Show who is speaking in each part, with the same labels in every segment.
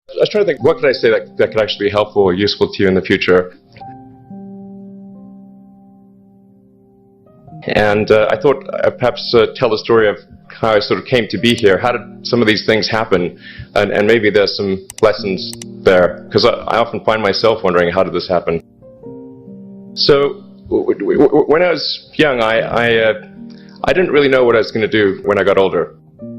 Speaker 1: I was trying to think, what could I say that could actually be helpful or useful to you in the future? And I thought I'd perhaps tell the story of how I sort of came to be here. How did some of these things happen? And maybe there's some lessons there, because I often find myself wondering, how did this happen? So when I was young, I didn't really know what I was going to do when I got older.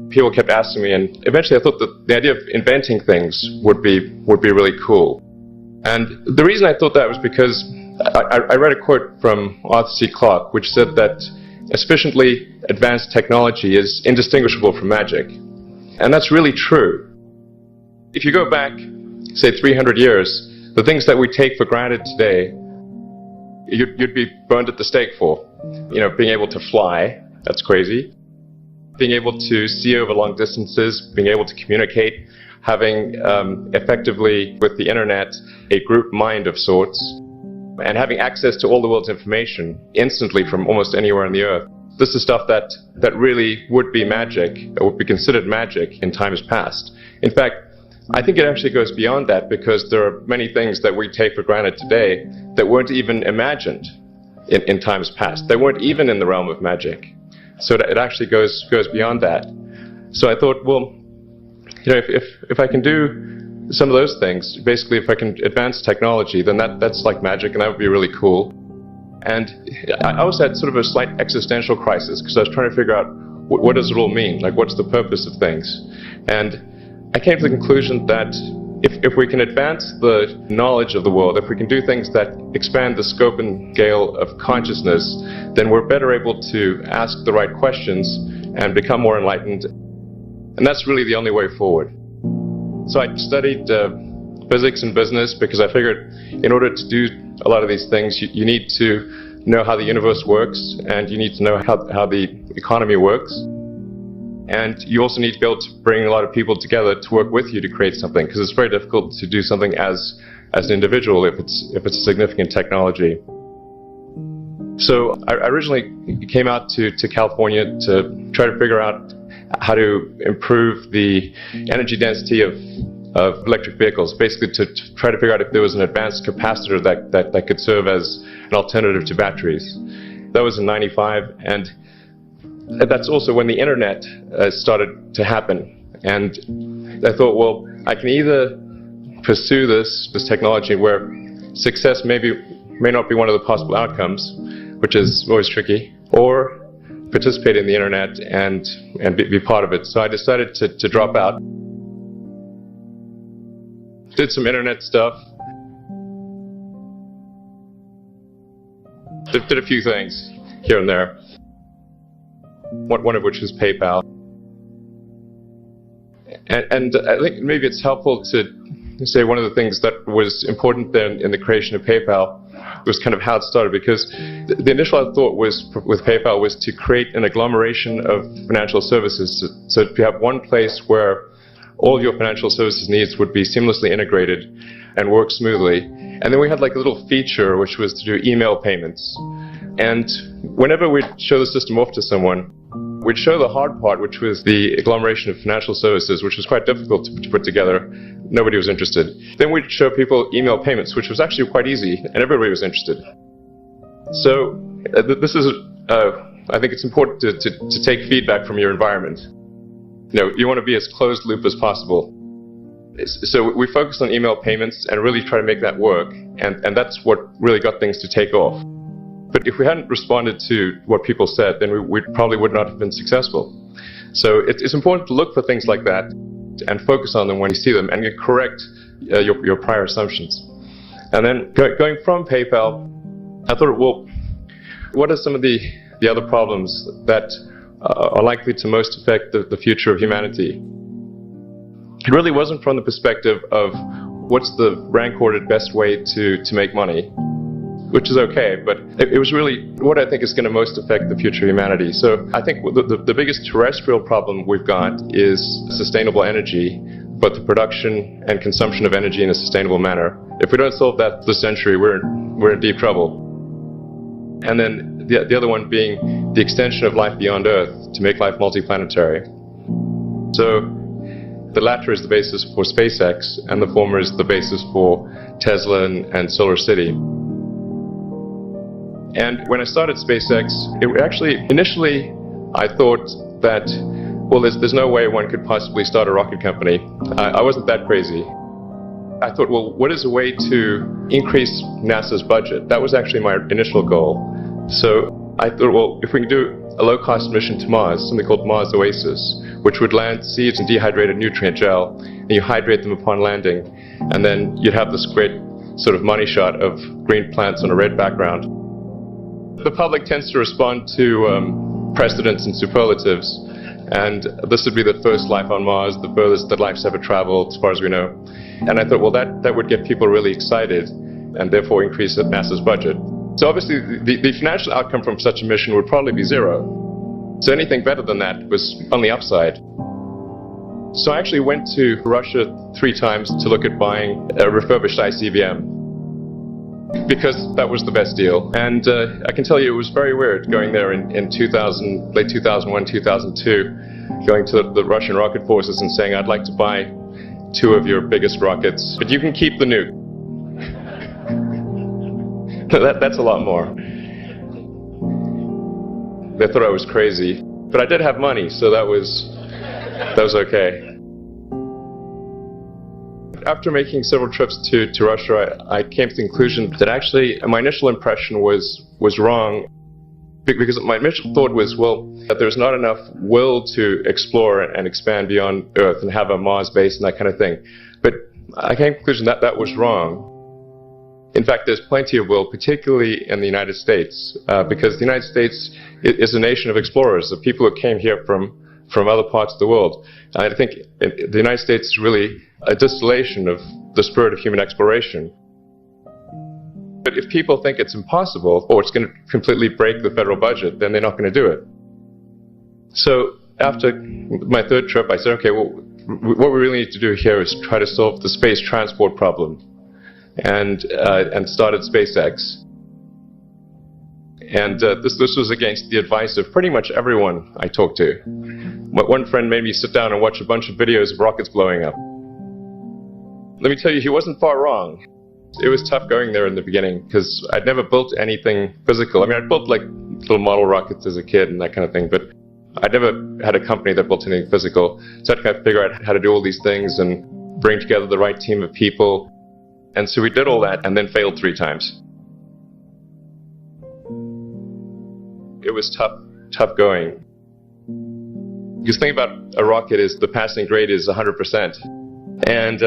Speaker 1: People kept asking me, and eventually I thought that the idea of inventing things would be really cool. And the reason I thought that was because I read a quote from Arthur C. Clarke, which said that a sufficiently advanced technology is indistinguishable from magic. And that's really true. If you go back, say 300 years, the things that we take for granted today, you'd be burned at the stake for. You know, being able to fly, that's crazy. Being able to see over long distances, being able to communicate, having effectively, with the internet, a group mind of sorts, and having access to all the world's information instantly from almost anywhere on the earth. This is stuff that really would be magic, or would be considered magic in times past. In fact, I think it actually goes beyond that, because there are many things that we take for granted today that weren't even imagined in times past. They weren't even in the realm of magic. So it actually goes beyond that. So I thought, well, you know, if I can do some of those things, basically if I can advance technology, then that's like magic, and that would be really cool. And I also had sort of a slight existential crisis, because I was trying to figure out what does it all mean? Like, what's the purpose of things? And I came to the conclusion that if we can advance the knowledge of the world, if we can do things that expand the scope and scale of consciousness, then we're better able to ask the right questions and become more enlightened. And that's really the only way forward. So I studied physics and business, because I figured in order to do a lot of these things, you need to know how the universe works, and you need to know how the economy works. And you also need to be able to bring a lot of people together to work with you to create something, because it's very difficult to do something as an individual if it's a significant technology. So I originally came out to California to try to figure out how to improve the energy density of electric vehicles, basically to try to figure out if there was an advanced capacitor that could serve as an alternative to batteries. That was in '95, and that's also when the internet started to happen. And I thought, well, I can either pursue this technology where success may not be one of the possible outcomes, which is always tricky, or participate in the internet and be part of it. So I decided to drop out. Did some internet stuff. Did a few things here and there. One of which was PayPal. And I think maybe it's helpful to say one of the things that was important then in the creation of PayPal was kind of how it started, because the initial thought was with PayPal was to create an agglomeration of financial services. So you have one place where all of your financial services needs would be seamlessly integrated and work smoothly. And then we had like a little feature which was to do email payments. And whenever we'd show the system off to someone, we'd show the hard part, which was the agglomeration of financial services, which was quite difficult to put together. Nobody was interested. Then we'd show people email payments, which was actually quite easy, and everybody was interested. So this is, I think it's important to take feedback from your environment. You know, you want to be as closed loop as possible. So we focused on email payments and really try to make that work, and that's what really got things to take off. But if we hadn't responded to what people said, then we probably would not have been successful. So it's important to look for things like that and focus on them when you see them, and correct your prior assumptions. And then going from PayPal, I thought, well, what are some of the other problems that are likely to most affect the future of humanity? It really wasn't from the perspective of what's the rank-ordered best way to make money, which is okay, but it was really what I think is going to most affect the future of humanity. So I think the biggest terrestrial problem we've got is sustainable energy, but the production and consumption of energy in a sustainable manner. If we don't solve that this century, we're in deep trouble. And then the other one being the extension of life beyond Earth to make life multiplanetary. So The latter is the basis for SpaceX, and the former is the basis for Tesla and Solar City. And when I started SpaceX, initially I thought that, well, there's no way one could possibly start a rocket company. I wasn't that crazy. I thought, well, what is a way to increase NASA's budget? That was actually my initial goal. So I thought, well, if we can do a low-cost mission to Mars, something called Mars Oasis, which would land seeds in dehydrated nutrient gel, and you hydrate them upon landing, and then you'd have this great sort of money shot of green plants on a red background. The public tends to respond to precedents and superlatives, and this would be the first life on Mars, the furthest that life's ever traveled, as far as we know. And I thought, well, that would get people really excited, and therefore increase NASA's budget. So obviously, the financial outcome from such a mission would probably be zero. So anything better than that was on the upside. So I actually went to Russia 3 times to look at buying a refurbished ICBM, because that was the best deal. And I can tell you it was very weird going there in late 2001, 2002, going to the Russian rocket forces and saying, I'd like to buy 2 of your biggest rockets, but you can keep the nuke. That's a lot more. They thought I was crazy, but I did have money, so that was okay. After making several trips to Russia, I came to the conclusion that actually my initial impression was wrong, because my initial thought was, well, that there's not enough will to explore and expand beyond Earth and have a Mars base and that kind of thing. But I came to the conclusion that that was wrong. In fact, there's plenty of will, particularly in the United States, because the United States is a nation of explorers, of people who came here from other parts of the world. I think the United States is really a distillation of the spirit of human exploration. But if people think it's impossible, or it's going to completely break the federal budget, then they're not going to do it. So after my 3rd trip, I said, okay, well, what we really need to do here is try to solve the space transport problem, and started SpaceX. And this was against the advice of pretty much everyone I talked to. One friend made me sit down and watch a bunch of videos of rockets blowing up. Let me tell you, he wasn't far wrong. It was tough going there in the beginning, because I'd never built anything physical. I mean, I'd built like little model rockets as a kid and that kind of thing, but I'd never had a company that built anything physical. So I had to kind of figure out how to do all these things and bring together the right team of people. And so we did all that and then failed 3 times. It was tough going. Because the thing about a rocket is the passing grade is 100%. And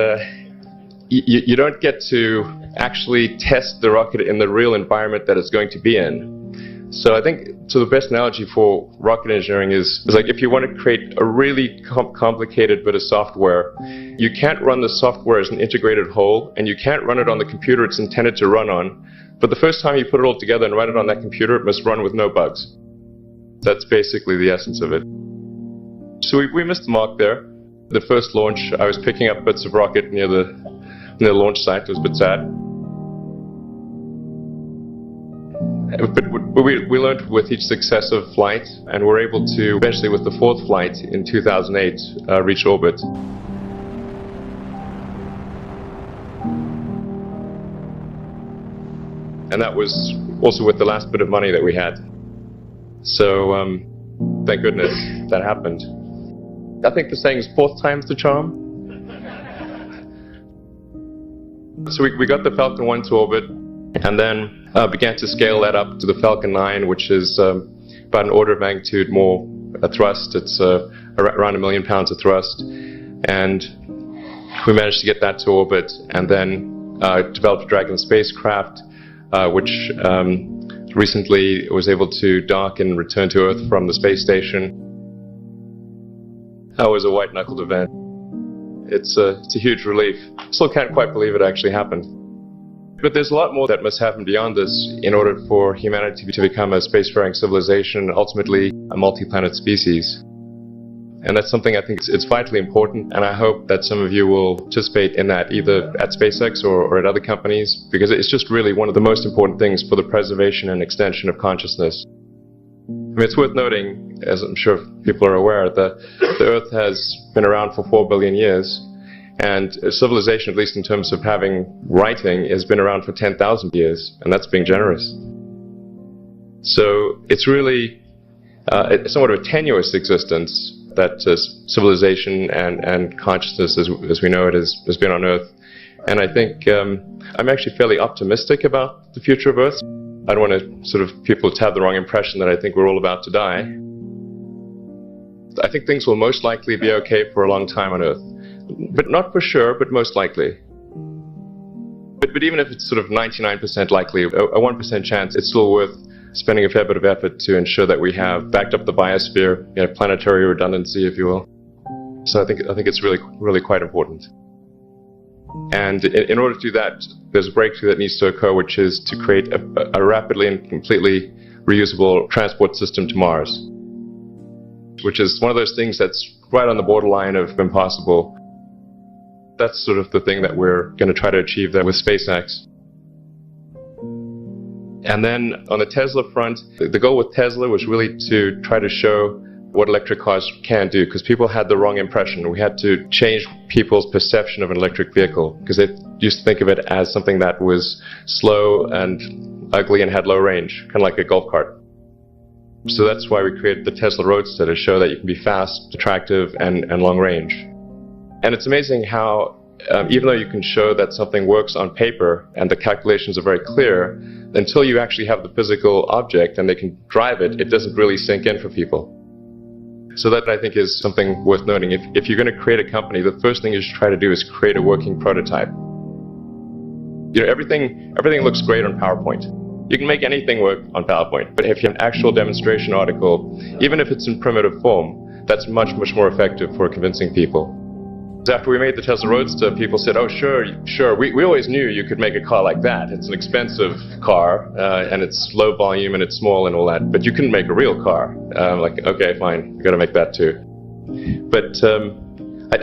Speaker 1: you don't get to actually test the rocket in the real environment that it's going to be in. So I think the best analogy for rocket engineering is like if you want to create a really complicated bit of software, you can't run the software as an integrated whole, and you can't run it on the computer it's intended to run on. But the first time you put it all together and run it on that computer, it must run with no bugs. That's basically the essence of it. So we missed the mark there. The first launch, I was picking up bits of rocket near the launch site. It was a bit sad. But we learned with each successive flight, and were able to eventually, with the 4th flight in 2008, reach orbit. And that was also with the last bit of money that we had. So thank goodness that happened. I think the saying is 4th time's the charm. So we got the Falcon 1 to orbit, and then began to scale that up to the Falcon 9, which is about an order of magnitude more thrust. It's around 1 million pounds of thrust. And we managed to get that to orbit, and then developed Dragon spacecraft, which recently was able to dock and return to Earth from the space station. That was a white-knuckled event. It's a huge relief. Still can't quite believe it actually happened. But there's a lot more that must happen beyond this in order for humanity to become a spacefaring civilization, ultimately a multi-planet species. And that's something I think it's vitally important, and I hope that some of you will participate in that, either at SpaceX or at other companies, because it's just really one of the most important things for the preservation and extension of consciousness. I mean, it's worth noting as I'm sure people are aware, the Earth has been around for 4 billion years, and civilization, at least in terms of having writing, has been around for 10,000 years, and that's being generous. So it's really somewhat of a tenuous existence that civilization and consciousness as we know it has been on Earth. And I think I'm actually fairly optimistic about the future of Earth. I don't want to sort of people to have the wrong impression that I think we're all about to die. I think things will most likely be okay for a long time on Earth. But not for sure, but most likely. But even if it's sort of 99% likely, a 1% chance, it's still worth spending a fair bit of effort to ensure that we have backed up the biosphere, planetary redundancy, if you will. So I think it's really quite important. And in order to do that, there's a breakthrough that needs to occur, which is to create a rapidly and completely reusable transport system to Mars, which is one of those things that's right on the borderline of impossible. That's sort of the thing that we're going to try to achieve there with SpaceX. And then on the Tesla front, the goal with Tesla was really to try to show what electric cars can do, because people had the wrong impression. We had to change people's perception of an electric vehicle, because they used to think of it as something that was slow and ugly and had low range, kind of like a golf cart. So that's why we created the Tesla Roadster, to show that you can be fast, attractive, and long range. And it's amazing how, even though you can show that something works on paper and the calculations are very clear, until you actually have the physical object and they can drive it, it doesn't really sink in for people. So that, I think, is something worth noting. If you're going to create a company, the first thing you should try to do is create a working prototype. Everything looks great on PowerPoint. You can make anything work on PowerPoint, but if you have an actual demonstration article, even if it's in primitive form, that's much more effective for convincing people. After we made the Tesla Roadster, people said, oh, sure, we always knew you could make a car like that. It's an expensive car, and it's low volume, and it's small and all that, but you couldn't make a real car. Like, okay, fine, you got to make that too. But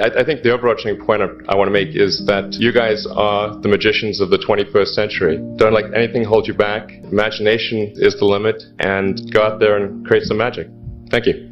Speaker 1: I think the overarching point I want to make is that you guys are the magicians of the 21st century. Don't let anything hold you back. Imagination is the limit, and go out there and create some magic. Thank you.